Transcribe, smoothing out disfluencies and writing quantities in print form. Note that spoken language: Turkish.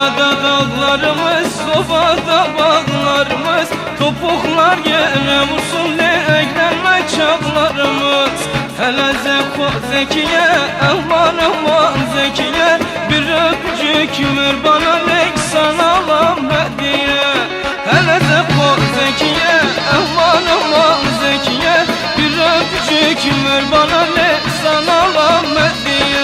Da dağlarımız, sobada bağlarımız, topuklar yere vursun eklenme çağlarımız. Hele Zekiye, aman aman Zekiye, bir öpücük ver bana nek sana alam hediye. Hele Zekiye, aman aman Zekiye, bir öpücük ver bana nek sana alam hediye.